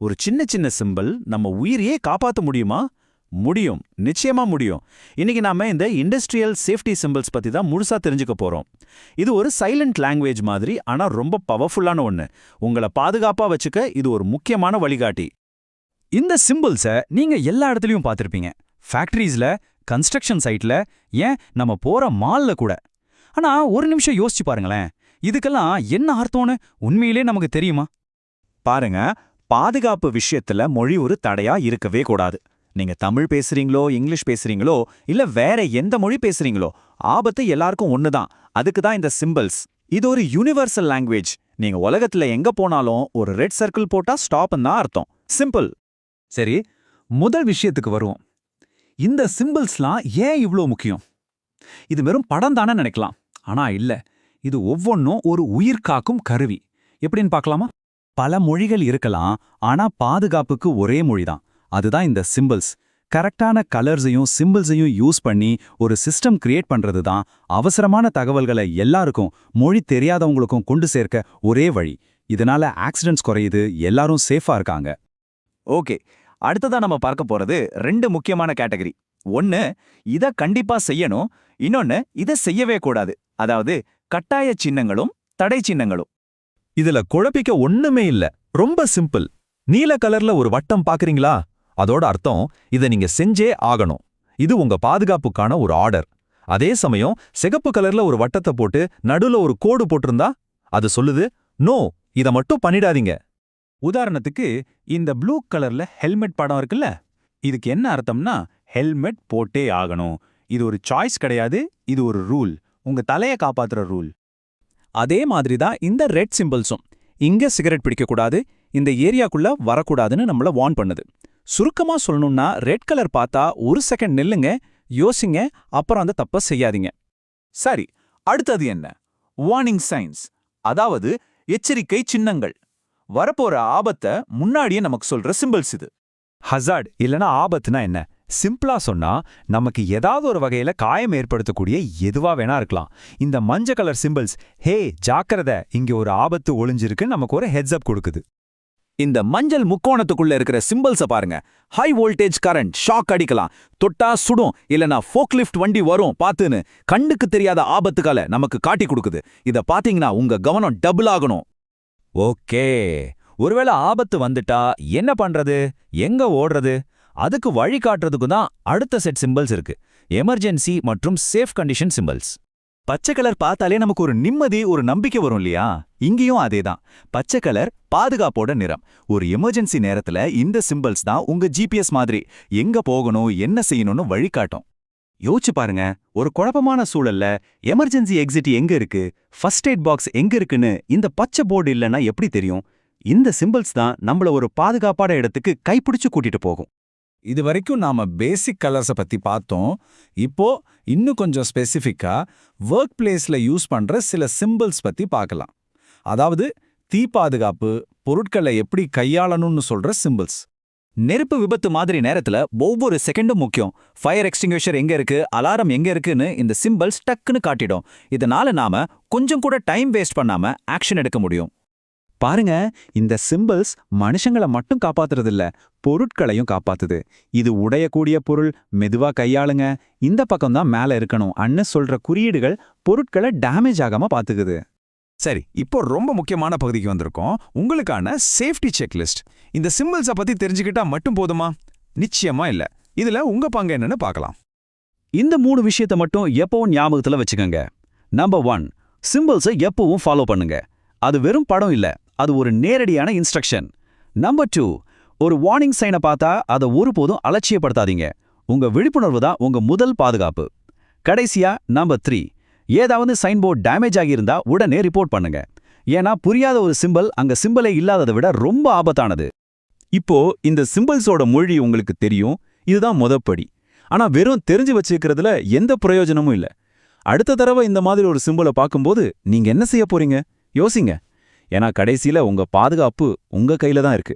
ஒரு சின்ன சின்ன சிம்பல் நம்ம உயிரையே காப்பாத்த முடியுமா? முடியும், நிச்சயமா முடியும். இன்னைக்கு நாம இந்த இண்டஸ்ட்ரியல் சேஃப்டி சிம்பிள்ஸ் பத்தி தான் முழுசா தெரிஞ்சுக்க போறோம். இது ஒரு சைலண்ட் லாங்குவேஜ் மாதிரி, ஆனா ரொம்ப பவர்ஃபுல்லான ஒண்ணு. உங்களை பாதுகாப்பா வச்சுக்க இது ஒரு முக்கியமான வழிகாட்டி. இந்த சிம்பிள்ஸை நீங்க எல்லா இடத்துலயும் பார்த்திருப்பீங்க. ஃபேக்டரிஸ்ல, கன்ஸ்ட்ரக்ஷன் சைட்ல, ஏன் நம்ம போற மால்ல கூட. ஆனா ஒரு நிமிஷம் யோசிச்சு பாருங்களேன், இதுக்கெல்லாம் என்ன அர்த்தம்னு உண்மையிலே நமக்கு தெரியுமா? பாருங்க, பாதுகாப்பு விஷயத்துல மொழி ஒரு தடையா இருக்கவே கூடாது. நீங்க தமிழ் பேசுறீங்களோ, இங்கிலீஷ் பேசுறீங்களோ, இல்ல வேற எந்த மொழி பேசுறீங்களோ, ஆபத்து எல்லாருக்கும் ஒண்ணுதான். அதுக்கு தான் இந்த சிம்பிள்ஸ். இது ஒரு யூனிவர்சல் லாங்குவேஜ். நீங்க உலகத்துல எங்க போனாலும் ஒரு ரெட் சர்க்கிள் போட்டா ஸ்டாப்னு தான் அர்த்தம். சிம்பிள். சரி, முதல் விஷயத்துக்கு வருவோம். இந்த சிம்பிள்ஸ்லாம் ஏன் இவ்ளோ முக்கியம்? இது வெறும் படம் தானே நினைக்கலாம். ஆனா இல்ல, இது ஒவ்வொன்றும் ஒரு உயிர் காக்கும் கருவி. எப்படின்னு பார்க்கலாமா? பல மொழிகள் இருக்கலாம், ஆனா பாதுகாப்புக்கு ஒரே மொழிதான். அதுதான் இந்த சிம்பிள்ஸ். கரெக்டான கலர்ஸையும் சிம்பிள்ஸையும் யூஸ் பண்ணி ஒரு சிஸ்டம் கிரியேட் பண்றது தான் அவசரமான தகவல்களை எல்லாருக்கும், மொழி தெரியாதவங்களுக்கும் கொண்டு சேர்க்க ஒரே வழி. இதனால ஆக்சிடென்ட்ஸ் குறையுது, எல்லாரும் சேஃபா இருக்காங்க. ஓகே, அடுத்ததா நம்ம பார்க்க போறது ரெண்டு முக்கியமான கேட்டகரி. ஒன்னு, இத கண்டிப்பா செய்யணும். இன்னொன்னு, இத செய்யவே கூடாது. அதாவது கட்டாய சின்னங்களும் தடை சின்னங்களும். இதுல குழப்பிக்க ஒண்ணுமே இல்ல. ரொம்ப சிம்பிள். நீல கலர்ல ஒரு வட்டம் பாக்குறீங்களா? அதோட அர்த்தம் இத நீங்க செஞ்சே ஆகணும். இது உங்க பாதுகாப்புக்கான ஒரு ஆர்டர். அதே சமயம் சிகப்பு கலர்ல ஒரு வட்டத்தை போட்டு நடுவுல ஒரு கோடு போட்டிருந்தா அது சொல்லுது, நோ, இத மட்டும் பண்ணிடாதீங்க. உதாரணத்துக்கு, இந்த ப்ளூ கலர்ல ஹெல்மெட் படம் இருக்குல்ல, இதுக்கு என்ன அர்த்தம்னா ஹெல்மெட் போட்டே ஆகணும். இது ஒரு சாய்ஸ் கிடையாது, இது ஒரு ரூல், உங்க தலைய காப்பாத்துற ரூல். அதே மாதிரி தான் இந்த ரெட் சிம்பிள்ஸும். இங்க சிகரெட் பிடிக்கக்கூடாது, இந்த ஏரியாக்குள்ள வரக்கூடாதுன்னு நம்மள வார்ன் பண்ணுது. சுருக்கமா சொல்லணும்னா, ரெட் கலர் பார்த்தா ஒரு செகண்ட் நில்லுங்க, யோசிங்க, அப்புறம் அந்த தப்ப செய்யாதீங்க. சரி, அடுத்தது என்ன? வார்னிங் சைன்ஸ், அதாவது எச்சரிக்கை சின்னங்கள். வரப்போற ஆபத்தை முன்னாடியே நமக்கு சொல்ற சிம்பிள்ஸ் இது. ஹசார்ட் இல்லனா ஆபத்துனா என்ன? சிம்பிளா சொன்னா, நமக்கு ஏதாவது ஒரு வகையில காயம் ஏற்படுத்தக்கூடிய எதுவா வேணா இருக்கலாம். இந்த மஞ்சள் கலர் சிம்பிள்ஸ், ஹே ஜாக்கிரதை, இங்க ஒரு ஆபத்து ஒளிஞ்சிருக்கு, நமக்கு ஒரு ஹெட்ஸ் அப் கொடுக்குது. இந்த மஞ்சள் முக்கோணத்துக்குள்ள இருக்கிற சிம்பிள்ஸ பாருங்க. ஹை வோல்டேஜ் கரண்ட், ஷாக் அடிக்கலாம், தொட்டா சுடும், இல்லனா ஃபோக்லிஃப்ட் வண்டி வரும் பாத்துன்னு கண்ணுக்கு தெரியாத ஆபத்துக்கால நமக்கு காட்டி கொடுக்குது. இத பாத்தீங்கன்னா உங்க கவனம் டபுள் ஆகணும். ஓகே, ஒருவேளை ஆபத்து வந்துட்டா என்ன பண்றது? எங்க ஓடுறது? அதுக்கு வழி காட்டுறதுக்கு தான் அடுத்த செட் சிம்பிள்ஸ் இருக்கு. எமர்ஜென்சி மற்றும் சேஃப் கண்டிஷன் சிம்பிள்ஸ். பச்சை கலர் பார்த்தாலே நமக்கு ஒரு நிம்மதி, ஒரு நம்பிக்கை வரும் இல்லையா? இங்கேயும் அதேதான். பச்சை கலர் பாதுகாப்போட நிறம். ஒரு எமர்ஜென்சி நேரத்துல இந்த சிம்பிள்ஸ் தான் உங்க ஜிபிஎஸ் மாதிரி. எங்க போகணும், என்ன செய்யணும்னு வழிகாட்டும். யோசிச்சு பாருங்க, ஒரு குழப்பமான சூழல்ல எமர்ஜென்சி எக்ஸிட் எங்க இருக்கு, ஃபர்ஸ்ட் எய்ட் பாக்ஸ் எங்க இருக்குன்னு இந்த பச்சை போர்டு இல்லைன்னா எப்படி தெரியும்? இந்த சிம்பிள்ஸ் தான் நம்மள ஒரு பாதுகாப்பான இடத்துக்கு கைப்பிடிச்சு கூட்டிட்டு போகும். இது வரைக்கும் நாம பேசிக் கலர்ஸை பத்தி பார்த்தோம். இப்போ இன்னும் கொஞ்சம் ஸ்பெசிஃபிக்கா ஒர்க் பிளேஸ்ல யூஸ் பண்ற சில சிம்பிள்ஸ் பத்தி பார்க்கலாம். அதாவது தீ பாதுகாப்பு, பொருட்களை எப்படி கையாளணும்னு சொல்ற சிம்பிள்ஸ். நெருப்பு விபத்து மாதிரி நேரத்துல ஒவ்வொரு செகண்டும் முக்கியம். ஃபயர் எக்ஸ்டிங்விஷர் எங்க இருக்கு, அலாரம் எங்க இருக்குன்னு இந்த சிம்பிள்ஸ் டக்குன்னு காட்டிடும். இதனால நாம கொஞ்சம் கூட டைம் வேஸ்ட் பண்ணாம ஆக்ஷன் எடுக்க முடியும். பாருங்க, இந்த சிம்பிள்ஸ் மனுஷங்களை மட்டும் காப்பாத்துறதில்ல, பொருட்களையும் காப்பாத்துது. இது உடையக்கூடிய பொருள், மெதுவா கையாளுங்க, இந்த பக்கம் தான் மேல இருக்கணும் அன்னு சொல்ற குறியீடுகள் பொருட்களை டேமேஜ் ஆகாம பாத்துக்குது. சரி, இப்போ ரொம்ப முக்கியமான பகுதிக்கு வந்திருக்கோம். உங்களுக்கான சேஃப்டி செக்லிஸ்ட். இந்த சிம்பிள்ஸை பத்தி தெரிஞ்சுக்கிட்டா மட்டும் போதுமா? நிச்சயமா இல்ல. இதுல உங்க பங்கு என்னன்னு பார்க்கலாம். இந்த 3 விஷயத்தை மட்டும் எப்பவும் ஞாபகத்துல வச்சுக்கோங்க. நம்பர் 1, சிம்பிள்ஸை எப்பவும் ஃபாலோ பண்ணுங்க. அது வெறும் படம் இல்ல, அது ஒரு நேரடியான இன்ஸ்ட்ரக்ஷன். நம்பர் 2, ஒரு வார்னிங் சைனை பார்த்தா அதை ஒருபோதும் அலட்சியப்படுத்தாதீங்க. உங்க விழிப்புணர்வு தான் உங்க முதல் பாதுகாப்பு. கடைசியா நம்பர் 3, ஏதாவது சைன் போர்ட் டேமேஜ் ஆகியிருந்தா உடனே ரிப்போர்ட் பண்ணுங்க. ஏன்னா புரியாத ஒரு சிம்பிள் அங்க சிம்பிளே இல்லாததை விட ரொம்ப ஆபத்தானது. இப்போ இந்த சிம்பிள்ஸோட மொழி உங்களுக்கு தெரியும், இதுதான் முதப்படி. ஆனா வெறும் தெரிஞ்சு வச்சுக்கிறதுல எந்த பிரயோஜனமும் இல்ல. அடுத்த தடவை இந்த மாதிரி ஒரு சிம்பிளை பார்க்கும்போது நீங்க என்ன செய்ய போறீங்க யோசிங்க. ஏன்னா கடைசியில உங்க பாதுகாப்பு உங்க கையில தான் இருக்கு.